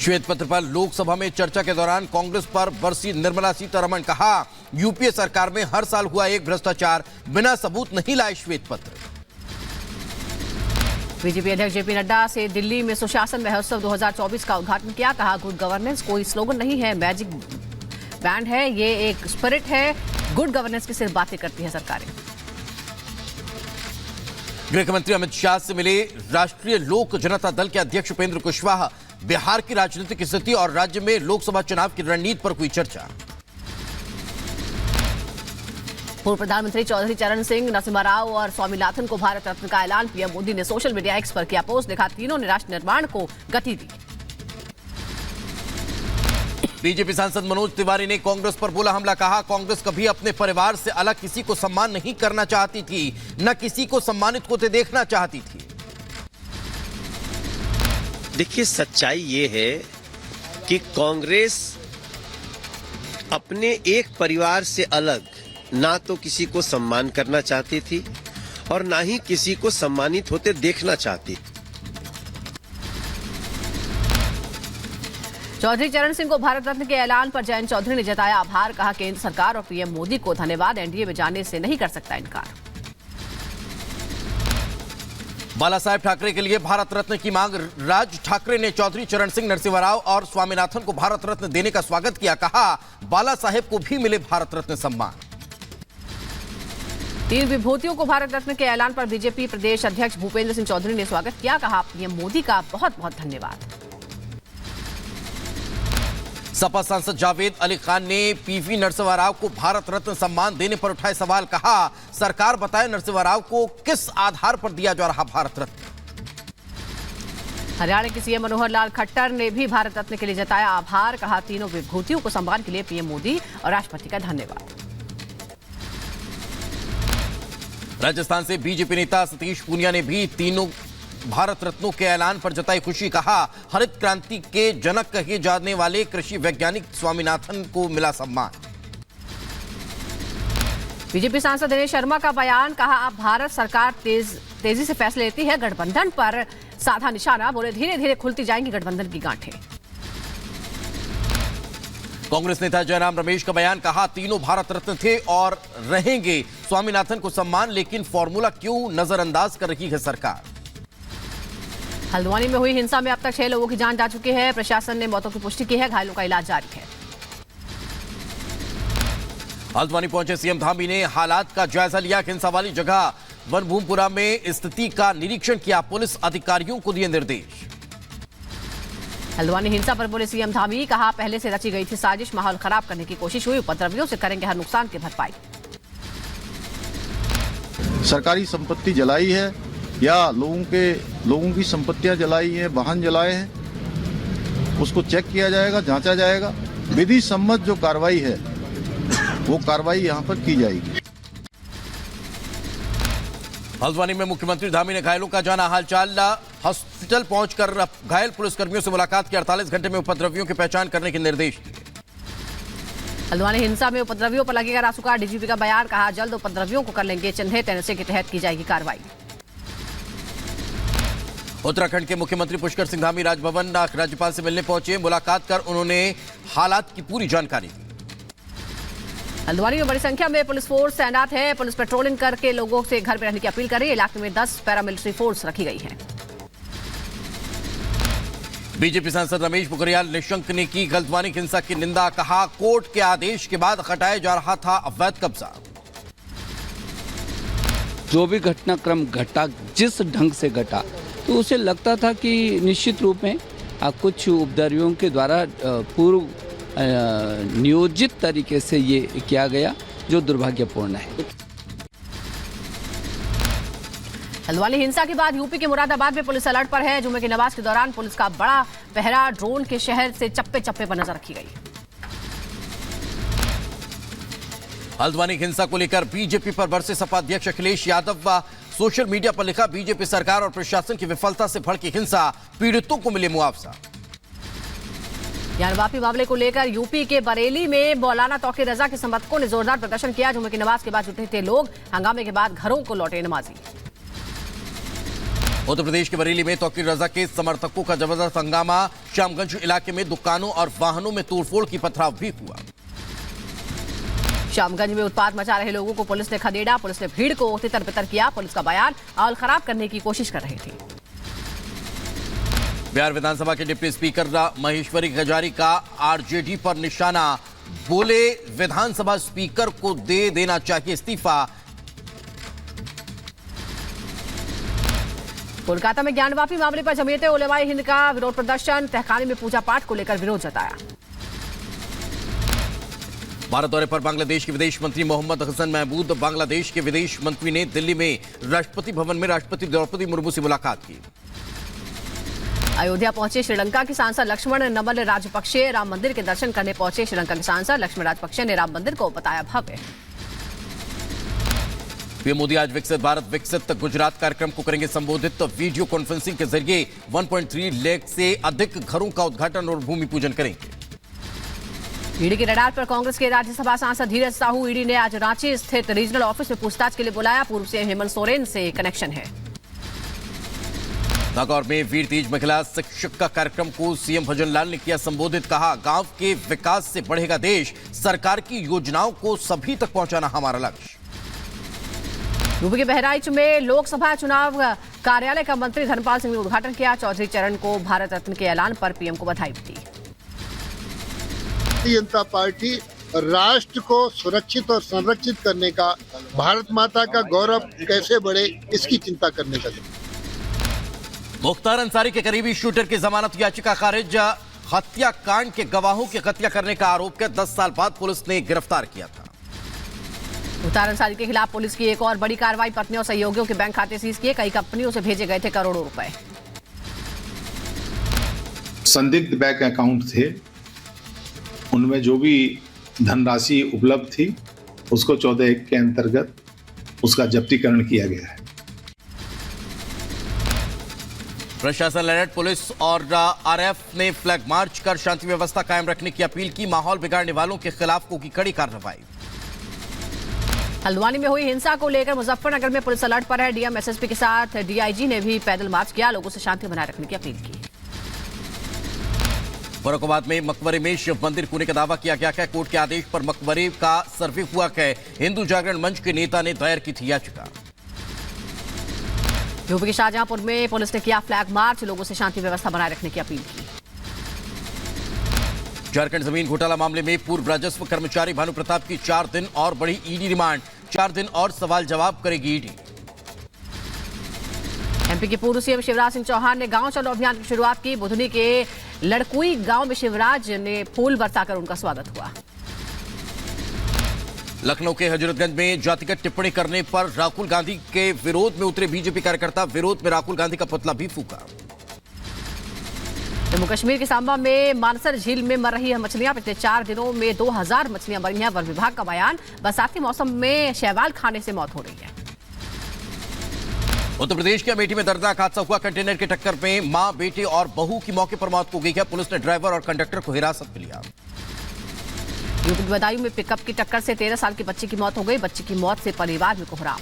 श्वेत पत्र पर लोकसभा में चर्चा के दौरान कांग्रेस पर बरसी निर्मला सीतारमण। कहा, यूपीए सरकार में हर साल हुआ एक भ्रष्टाचार, बिना सबूत नहीं लाए श्वेत पत्र। बीजेपी अध्यक्ष जेपी नड्डा से दिल्ली में सुशासन महोत्सव 2024 का उद्घाटन किया। कहा, गुड गवर्नेंस कोई स्लोगन नहीं है, मैजिक बैंड है, ये एक स्पिरिट है। गुड गवर्नेंस की सिर्फ बातें करती है सरकारें। गृह मंत्री अमित शाह से मिले राष्ट्रीय लोक जनता दल के अध्यक्ष उपेंद्र कुशवाहा। बिहार की राजनीतिक स्थिति और राज्य में लोकसभा चुनाव की रणनीति पर हुई चर्चा। पूर्व प्रधानमंत्री चौधरी चरण सिंह, नरसिम्हा राव और स्वामीनाथन को भारत रत्न का ऐलान। पीएम मोदी ने सोशल मीडिया एक्स पर किया पोस्ट। लिखा, तीनों ने राष्ट्र निर्माण को गति दी। बीजेपी सांसद मनोज तिवारी ने कांग्रेस पर बोला हमला। कहा, कांग्रेस कभी अपने परिवार से अलग किसी को सम्मान नहीं करना चाहती थी, न किसी को सम्मानित होते देखना चाहती थी। देखिए, सच्चाई ये है कि कांग्रेस अपने एक परिवार से अलग ना तो किसी को सम्मान करना चाहती थी और ना ही किसी को सम्मानित होते देखना चाहती। चौधरी चरण सिंह को भारत रत्न के ऐलान पर जयंत चौधरी ने जताया आभार। कहा, केंद्र सरकार और पीएम मोदी को धन्यवाद, एनडीए में जाने से नहीं कर सकता इनकार। बाला साहेब ठाकरे के लिए भारत रत्न की मांग। राज ठाकरे ने चौधरी चरण सिंह, नरसिम्हा राव और स्वामीनाथन को भारत रत्न देने का स्वागत किया। कहा, बाला साहेब को भी मिले भारत रत्न सम्मान। 3 विभूतियों को भारत रत्न के ऐलान पर बीजेपी प्रदेश अध्यक्ष भूपेंद्र सिंह चौधरी ने स्वागत किया। कहा, पीएम मोदी का बहुत बहुत धन्यवाद। सपा सांसद जावेद अली खान ने पीवी नरसिम्हा राव को भारत रत्न सम्मान देने पर उठाए सवाल। कहा, सरकार बताए नरसिम्हा राव को किस आधार पर दिया जा रहा भारत रत्न। हरियाणा के सीएम मनोहर लाल खट्टर ने भी भारत रत्न के लिए जताया आभार। कहा, तीनों विभूतियों को सम्मान के लिए पीएम मोदी और राष्ट्रपति का धन्यवाद। राजस्थान से बीजेपी नेता सतीश पूनिया ने भी तीनों भारत रत्नों के ऐलान पर जताई खुशी। कहा, हरित क्रांति के जनक कहे जाने वाले कृषि वैज्ञानिक स्वामीनाथन को मिला सम्मान। बीजेपी सांसद दिनेश शर्मा का बयान। कहा, अब भारत सरकार तेजी से फैसले लेती है, गठबंधन पर साधा निशाना। बोले, धीरे धीरे खुलती जाएंगी गठबंधन की गांठें। कांग्रेस नेता जयराम रमेश का बयान। कहा, तीनों भारत रत्न थे और रहेंगे। स्वामीनाथन को सम्मान, लेकिन फॉर्मूला क्यों नजरअंदाज कर रही है सरकार। हल्द्वानी में हुई हिंसा में अब तक 6 लोगों की जान जा चुकी है। प्रशासन ने मौतों की पुष्टि की है, घायलों का इलाज जारी है। हल्द्वानी पहुंचे सीएम धामी ने हालात का जायजा लिया। हिंसा वाली जगह वनभूमपुरा में स्थिति का निरीक्षण किया। पुलिस अधिकारियों को दिए निर्देश। हल्द्वानी हिंसा पर बोले सीएम धामी। कहा, पहले से रची गई थी साजिश, माहौल खराब करने की कोशिश हुई, उपद्रवियों से करेंगे हर नुकसान की भरपाई। सरकारी संपत्ति जलाई है या लोगों की संपत्तियां जलाई हैं, वाहन जलाए हैं, उसको चेक किया जाएगा, जांचा जाएगा। विधि सम्मत जो कार्रवाई है वो कार्रवाई यहां पर की जाएगी। हल्द्वानी में मुख्यमंत्री धामी ने घायलों का जाना हालचाल। हॉस्पिटल पहुंचकर घायल पुलिसकर्मियों से मुलाकात की। 48 घंटे में उपद्रवियों की पहचान करने के निर्देश दिए। हल्द्वानी हिंसा में उपद्रवियों पर लगेगा रासुका। डीजीपी का बयान। कहा, जल्द उपद्रवियों को कर लेंगे चिन्हित, एनएसए के तहत की जाएगी कार्रवाई। उत्तराखंड के मुख्यमंत्री पुष्कर सिंह धामी राजभवन राज्यपाल से मिलने पहुंचे। मुलाकात कर उन्होंने हालात की पूरी जानकारी दी। हल्द्वानी में बड़ी संख्या में पुलिस फोर्स तैनात है। पुलिस पेट्रोलिंग करके लोगों से घर में रहने की अपील कर रही है। इलाके में 10 पैरामिलिट्री फोर्स रखी गई है। बीजेपी सांसद रमेश पोखरियाल निशंक ने की हल्द्वानी हिंसा की निंदा। कहा, कोर्ट के आदेश के बाद हटाया जा रहा था अवैध कब्जा। जो भी घटनाक्रम घटा, जिस ढंग से घटा, तो उसे लगता था कि निश्चित रूप में कुछ उपद्रवियों के द्वारा पूर्व नियोजित तरीके से ये किया गया, जो दुर्भाग्यपूर्ण है। हल्द्वानी हिंसा के बाद यूपी के मुरादाबाद में पुलिस अलर्ट पर है। जुमे की नमाज के दौरान पुलिस का बड़ा पहरा, ड्रोन के शहर से चप्पे चप्पे पर नजर रखी गई। हल्द्वानी हिंसा को लेकर बीजेपी पर बरसे सपा अध्यक्ष अखिलेश यादव। सोशल मीडिया पर लिखा, बीजेपी सरकार और प्रशासन की विफलता से भड़की हिंसा, पीड़ितों को मिले मुआवजा। वापी मामले को लेकर यूपी के बरेली में मौलाना तौकीर रजा के समर्थकों ने जोरदार प्रदर्शन किया। जुमे की नमाज के बाद जुटे थे लोग। हंगामे के बाद घरों को लौटे नमाजी। उत्तर प्रदेश के बरेली में तौकीर रजा के समर्थकों का जबरदस्त हंगामा। श्यामगंज इलाके में दुकानों और वाहनों में तोड़फोड़ की पथराव भी हुआ। श्यामगंज में उत्पात मचा रहे लोगों को पुलिस ने खदेड़ा। पुलिस ने भीड़ को तितर बितर किया। पुलिस का बयान माहौल खराब करने की कोशिश कर रही थी। बिहार विधानसभा के डिप्टी स्पीकर महेश्वरी खजारी का आरजेडी पर निशाना। बोले विधानसभा स्पीकर को दे देना चाहिए इस्तीफा। कोलकाता में ज्ञानवापी मामले पर जमीयत उलेमाए हिंद का विरोध प्रदर्शन। तहखाने में पूजा पाठ को लेकर विरोध जताया। भारत दौरे पर बांग्लादेश के विदेश मंत्री मोहम्मद हसन महमूद। बांग्लादेश के विदेश मंत्री ने दिल्ली में राष्ट्रपति भवन में राष्ट्रपति द्रौपदी मुर्मू से मुलाकात की। अयोध्या पहुंचे श्रीलंका के सांसद लक्ष्मण नमल राजपक्षे। राम मंदिर के दर्शन करने पहुंचे श्रीलंका के सांसद लक्ष्मण राजपक्षे ने राम मंदिर को बताया भव्य। पीएम मोदी आज विकसित भारत विकसित गुजरात कार्यक्रम को करेंगे संबोधित। वीडियो कॉन्फ्रेंसिंग के जरिए 1.3 लाख से अधिक घरों का उद्घाटन और भूमि पूजन करेंगे। ईडी के रडार पर कांग्रेस के राज्यसभा सांसद धीरज साहू। ईडी ने आज रांची स्थित रीजनल ऑफिस में पूछताछ के लिए बुलाया। पूर्व सीएम हेमंत सोरेन से कनेक्शन है। नागौर में वीर तीज महिला शिक्षक का कार्यक्रम को सीएम भजनलाल ने किया संबोधित। कहा गांव के विकास से बढ़ेगा देश। सरकार की योजनाओं को सभी तक पहुंचाना हमारा लक्ष्य। यूपी के बहराइच में लोकसभा चुनाव कार्यालय का मंत्री धर्मपाल सिंह ने उद्घाटन किया। चौधरी चरण को भारत रत्न के ऐलान पर पीएम को बधाई दी। भारतीय जनता पार्टी राष्ट्र को सुरक्षित और संरक्षित करने का, भारत माता का गौरव कैसे बढ़े इसकी चिंता करने का। मुख्तार अंसारी के करीबी शूटर की जमानत याचिका खारिज। हत्याकांड के गवाहों की हत्या करने का आरोप के 10 साल बाद पुलिस ने गिरफ्तार किया था। मुख्तार अंसारी के खिलाफ पुलिस की एक और बड़ी कार्रवाई। पत्नी और सहयोगियों के बैंक खाते सीज किए। कई कंपनियों से भेजे गए थे करोड़ों रुपए। संदिग्ध बैंक अकाउंट थे, उनमें जो भी धनराशि उपलब्ध थी उसको 14(1) के अंतर्गत उसका जब्तीकरण किया गया है। प्रशासन अलर्ट। पुलिस और आरएफ ने फ्लैग मार्च कर शांति व्यवस्था कायम रखने की अपील की। माहौल बिगाड़ने वालों के खिलाफ की कड़ी कार्रवाई। हल्द्वानी में हुई हिंसा को लेकर मुजफ्फरनगर में पुलिस अलर्ट पर है। डीएम एसएसपी के साथ डीआईजी ने भी पैदल मार्च किया। लोगों से शांति बनाए रखने की अपील की। फर्रुखाबाद में मकबरे में शिव मंदिर खोलने का दावा किया गया है। कोर्ट के आदेश पर मकबरे का सर्वे हुआ है। हिंदू जागरण मंच के नेता ने दायर की थी याचिका। यूपी के शाहजहांपुर में पुलिस ने किया फ्लैग मार्च। लोगों से शांति व्यवस्था बनाए रखने की अपील की। झारखंड जमीन घोटाला मामले में पूर्व राजस्व कर्मचारी भानु प्रताप की 4 दिन और बढ़ी ईडी रिमांड। 4 दिन और सवाल जवाब करेगी ईडी। एमपी के पूर्व सीएम शिवराज सिंह चौहान ने गांव चलो अभियान की शुरुआत की। बुधनी के लड़कुई गांव में शिवराज ने फूल बरसाकर उनका स्वागत हुआ। लखनऊ के हजरतगंज में जातिगत टिप्पणी करने पर राहुल गांधी के विरोध में उतरे बीजेपी कार्यकर्ता। विरोध में राहुल गांधी का पुतला भी फूका। जम्मू कश्मीर के सांबा में मानसर झील में मर रही है मछलियां। पिछले 4 दिनों में 2000 मछलियां मरी हैं। वन विभाग का बयान। बरसाती मौसम में शैवाल खाने से मौत हो रही है। उत्तर प्रदेश के अमेठी में दर्दनाक हादसा हुआ। कंटेनर की टक्कर में मां, बेटे और बहू की मौके पर मौत हो गई है। पुलिस ने ड्राइवर और कंडक्टर को हिरासत में लिया। यूपी के बदायूं में पिकअप की टक्कर से 13 साल की बच्ची की मौत हो गई। बच्ची की मौत से परिवार में कोहराम।